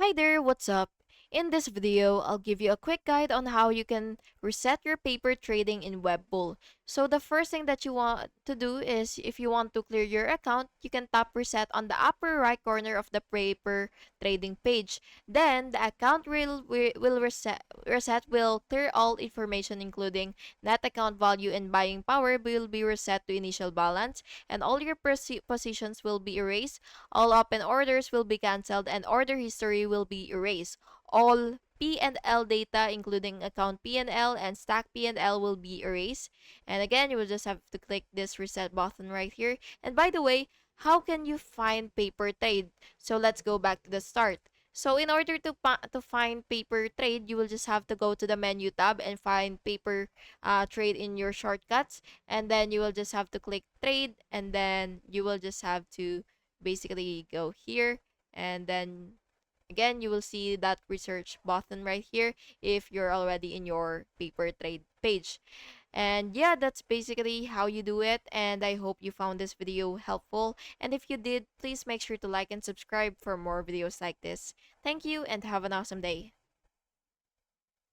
Hi there, what's up? In this video, I'll give you a quick guide on how you can reset your paper trading in Webull. So the first thing that you want to do is if you want to clear your account, you can tap reset on the upper right corner of the paper trading page. Then the account will reset will clear all information including net account value and buying power will be reset to initial balance and all your positions will be erased. All open orders will be cancelled and order history will be erased. All P&L data including account P&L and stack P&L will be erased. And again, you will just have to click this reset button right here. And by the way, how can you find paper trade? So let's go back to the start. So in order to find paper trade, you will just have to go to the menu tab and find paper trade in your shortcuts, and then you will just have to click trade, and then you will just have to basically go here, and then again you will see that research button right here if you're already in your paper trade page. And yeah, that's basically how you do it, and I hope you found this video helpful, and if you did, please make sure to like and subscribe for more videos like this. Thank you and have an awesome day.